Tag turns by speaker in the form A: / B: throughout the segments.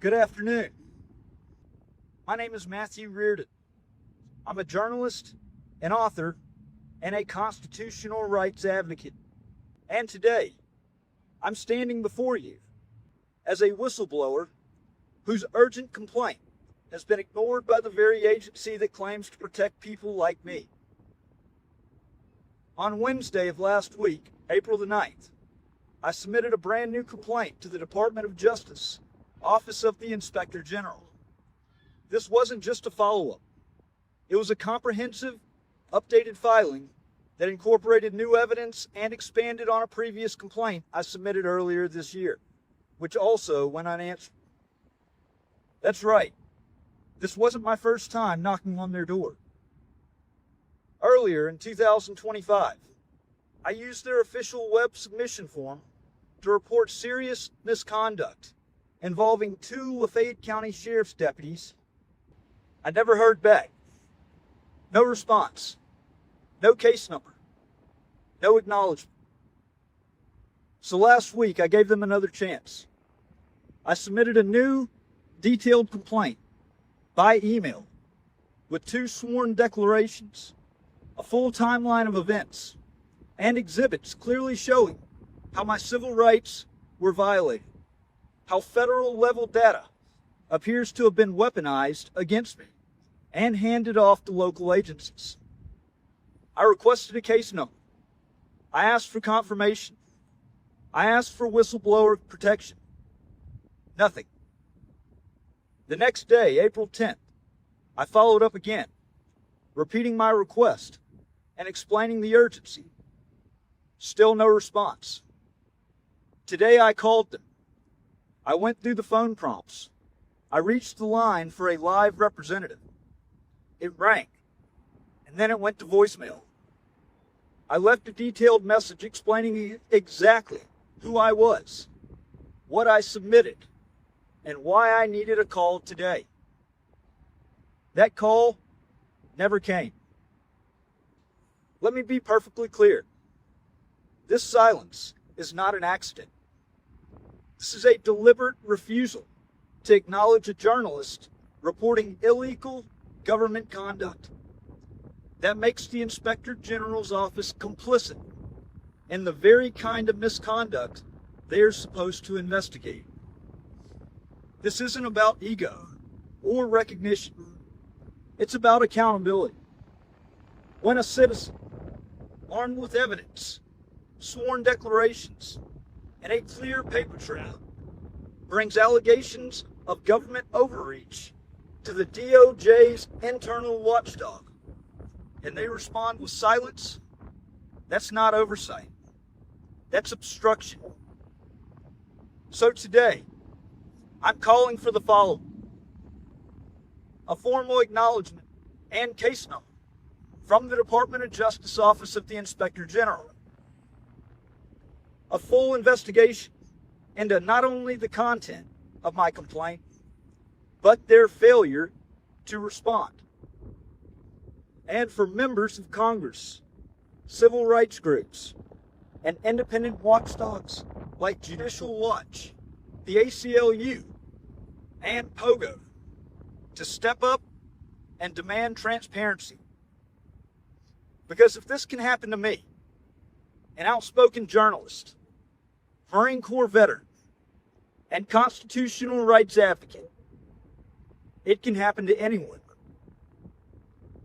A: Good afternoon. My name is Matthew Reardon. I'm a journalist, an author, and a constitutional rights advocate. And today, I'm standing before you as a whistleblower whose urgent complaint has been ignored by the very agency that claims to protect people like me. On Wednesday of last week, April the 9th, I submitted a brand new complaint to the Department of Justice, Office of the Inspector General. This wasn't just a follow-up. It was a comprehensive, updated filing that incorporated new evidence and expanded on a previous complaint I submitted earlier this year, which also went unanswered. That's right. This wasn't my first time knocking on their door. Earlier in 2025, I used their official web submission form to report serious misconduct involving 2 Lafayette County Sheriff's deputies. I never heard back. No response. No case number. No acknowledgement. So last week, I gave them another chance. I submitted a new, detailed complaint by email with 2 sworn declarations, a full timeline of events, and exhibits clearly showing how my civil rights were violated, how federal level data appears to have been weaponized against me and handed off to local agencies. I requested a case number. I asked for confirmation. I asked for whistleblower protection. Nothing. The next day, April 10th, I followed up again, repeating my request and explaining the urgency. Still no response. Today I called them. I went through the phone prompts. I reached the line for a live representative. It rang, and then it went to voicemail. I left a detailed message explaining exactly who I was, what I submitted, and why I needed a call today. That call never came. Let me be perfectly clear. This silence is not an accident. This is a deliberate refusal to acknowledge a journalist reporting illegal government conduct that makes the Inspector General's office complicit in the very kind of misconduct they are supposed to investigate. This isn't about ego or recognition. It's about accountability. When a citizen, armed with evidence, sworn declarations, and a clear paper trail, brings allegations of government overreach to the DOJ's internal watchdog, and they respond with silence, that's not oversight. That's obstruction. So today, I'm calling for the following: a formal acknowledgement and case number from the Department of Justice Office of the Inspector General, a full investigation into not only the content of my complaint, but their failure to respond. And for members of Congress, civil rights groups, and independent watchdogs like Judicial Watch, the ACLU, and POGO to step up and demand transparency. Because if this can happen to me, an outspoken journalist, Marine Corps veteran, and constitutional rights advocate, it can happen to anyone.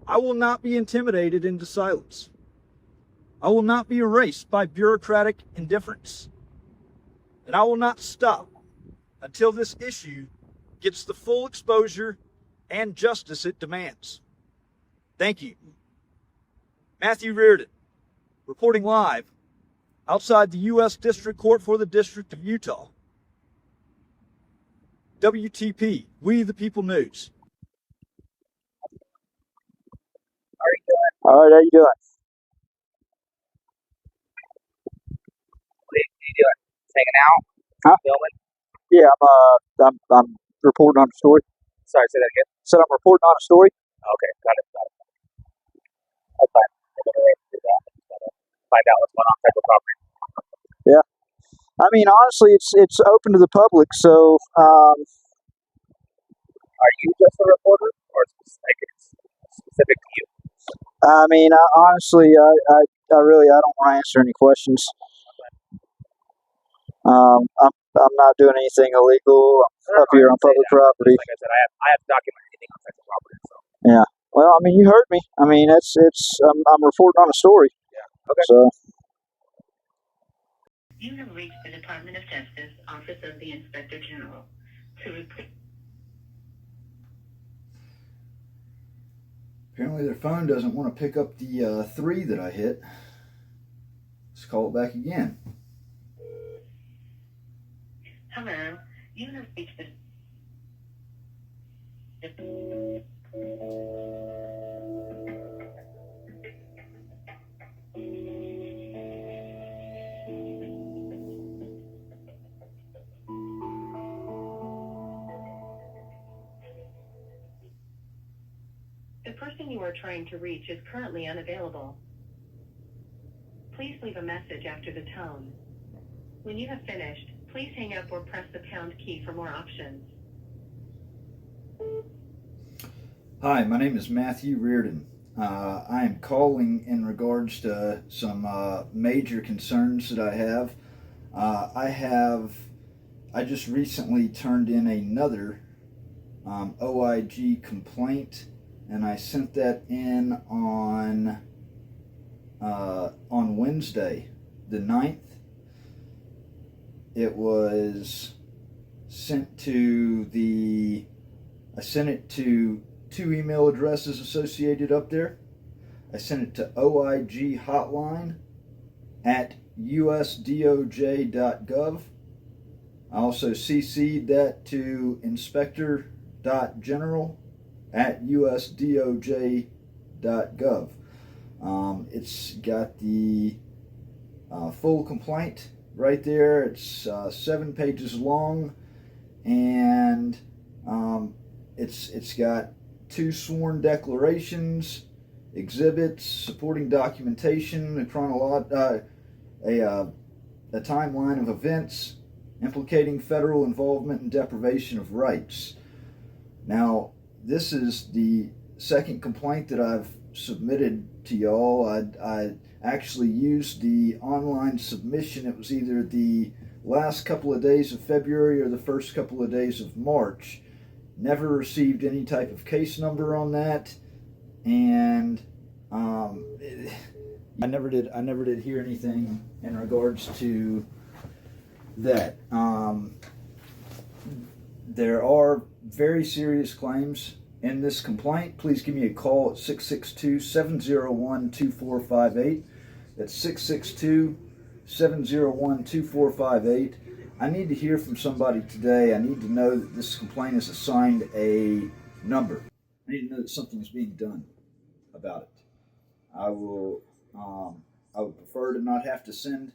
A: I will not be intimidated into silence. I will not be erased by bureaucratic indifference. And I will not stop until this issue gets the full exposure and justice it demands. Thank you. Matthew Reardon, reporting live outside the U.S. District Court for the District of Utah. WTP, We the People News.
B: How are you doing?
C: All right, how you doing?
B: What are you doing? Just hanging out?
C: Huh?
B: Filming?
C: Yeah, I'm reporting on a story.
B: Sorry, say that again.
C: Said I'm reporting on a story.
B: Okay, got it. That's fine. I'm going to do that. Find out what's going on federal property.
C: I mean, honestly, it's open to the public, so
B: Are you just a reporter, or like it's specific to you?
C: I mean, honestly, I really, I don't want to answer any questions. I'm not doing anything illegal. I'm up here on public property.
B: Like I said, I have to document anything on federal property. So
C: Yeah. Well, I mean, you heard me. I mean, I'm reporting on a story.
B: yeah, okay.
C: So.
D: You have reached the Department of Justice, Office of the Inspector General. To report.
A: Apparently their phone doesn't want to pick up the 3 that I hit. Let's call it back again.
D: Hello, you have reached the. The person you are trying to reach is currently unavailable. Please leave a message after the tone. When you have finished, please hang up or press the pound key for more options.
A: Hi, my name is Matthew Reardon. I am calling in regards to some major concerns that I have. I just recently turned in another OIG complaint, and I sent that in on Wednesday, the 9th. It was sent to I sent it to 2 email addresses associated up there. I sent it to OIG hotline at usdoj.gov. I also CC'd that to inspector.general at usdoj.gov. It's got the full complaint right there. It's 7 pages long, and it's got 2 sworn declarations, exhibits, supporting documentation, a timeline of events implicating federal involvement and deprivation of rights. Now, this is the second complaint that I've submitted to y'all. I actually used the online submission. It was either the last couple of days of February or the first couple of days of March. Never received any type of case number on that, and I never did hear anything in regards to that. There are very serious claims in this complaint. Please give me a call at 662-701-2458. That's 662-701-2458. I need to hear from somebody today. I need to know that this complaint is assigned a number. I need to know that something is being done about it. I would prefer to not have to send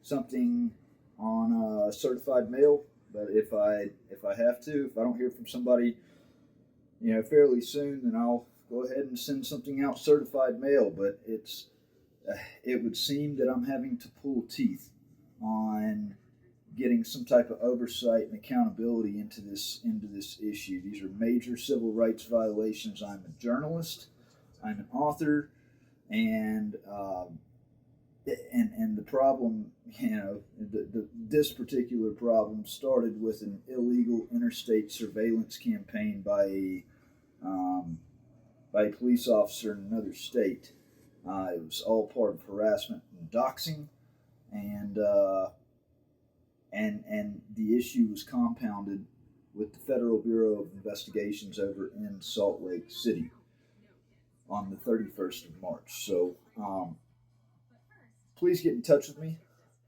A: something on certified mail, but if I have to, if I don't hear from somebody, fairly soon, then I'll go ahead and send something out certified mail. But it would seem that I'm having to pull teeth on getting some type of oversight and accountability into this issue. These are major civil rights violations. I'm a journalist, I'm an author, and the problem, this particular problem started with an illegal interstate surveillance campaign by a police officer in another state. It was all part of harassment and doxing, and the issue was compounded with the Federal Bureau of Investigations over in Salt Lake City on the 31st of March. So please get in touch with me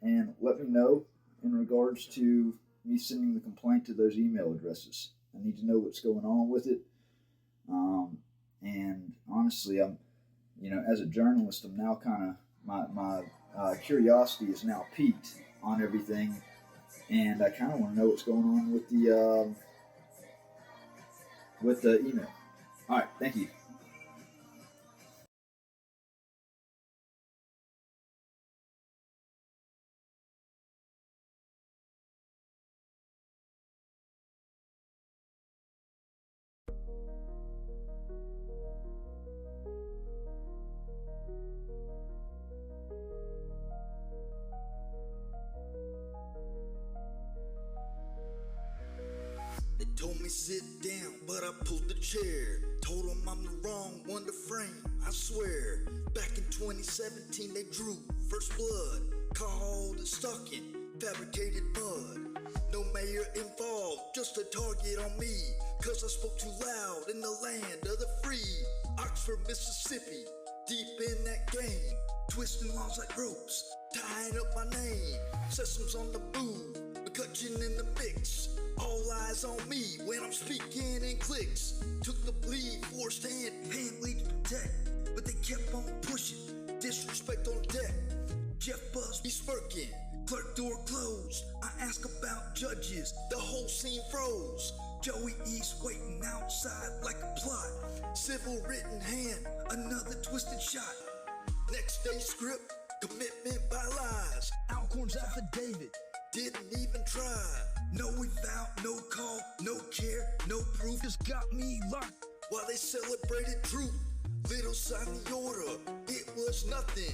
A: and let me know in regards to me sending the complaint to those email addresses. I need to know what's going on with it. And honestly, I'm, as a journalist, I'm now kind of, my curiosity is now piqued on everything. And I kind of want to know what's going on with the email. All right, thank you.
E: me sit down, but I pulled the chair. Told them I'm the wrong one to frame, I swear. Back in 2017 they drew first blood, called it stalking, fabricated mud. No mayor involved, just a target on me, cause I spoke too loud in the land of the free. Oxford, Mississippi, deep in that game, twisting laws like ropes, tying up my name. Sesums on the move, McCutcheon in the mix. All eyes on me when I'm speaking in clicks. Took the bleed, forced hand, lead to protect, but they kept on pushing, disrespect on deck. Jeff Buzz be smirking, clerk door closed. I ask about judges, the whole scene froze. Joey East waiting outside like a plot. Civil written hand, another twisted shot. Next day script, commitment by lies. Alcorn's affidavit, didn't even try. No eval, no call, no care, no proof. Just got me locked while they celebrated truth. Little sign the order, it was nothing.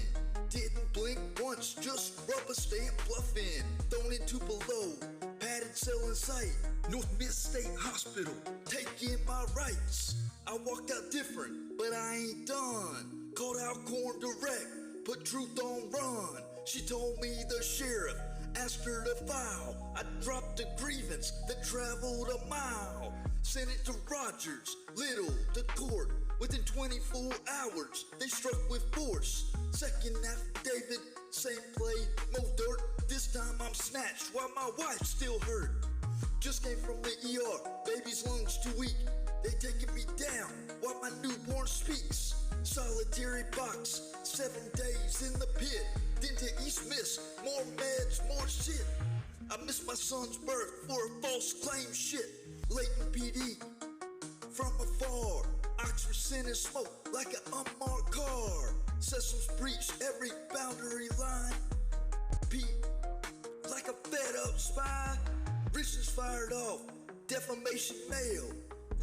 E: Didn't blink once, just rubber stamp bluffing. Thrown into below, padded cell in sight. North Mid State Hospital, taking my rights. I walked out different, but I ain't done. Called Alcorn direct, put truth on run. She told me the sheriff asked her to file. I dropped a grievance that traveled a mile. Sent it to Rogers, Little, to court. Within 24 hours, they struck with force. Second affidavit, same play, more dirt. This time I'm snatched while my wife still hurt. Just came from the ER, baby's lungs too weak. They taking me down while my newborn speaks. Solitary box, 7 days in the pit. Then to East Miss, more meds, more shit. I missed my son's birth for a false claim shit. Layton PD, from afar. Oxford sending smoke like an unmarked car. Sesums breached every boundary line. Pete, like a fed up spy. Richards fired off, defamation mail.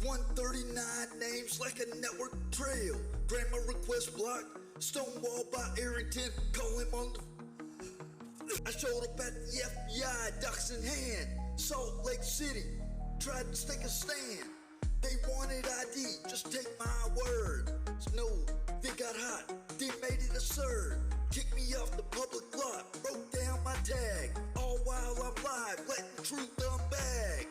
E: 139 names like a network trail. Grandma request blocked, stonewalled by Arrington. Call him on the... I showed up at the FBI, docs in hand. Salt Lake City, tried to take a stand. They wanted ID, just take my word. No, they got hot, they made it absurd. Kicked me off the public lot, wrote down my tag. All while I'm live, letting truth unbag.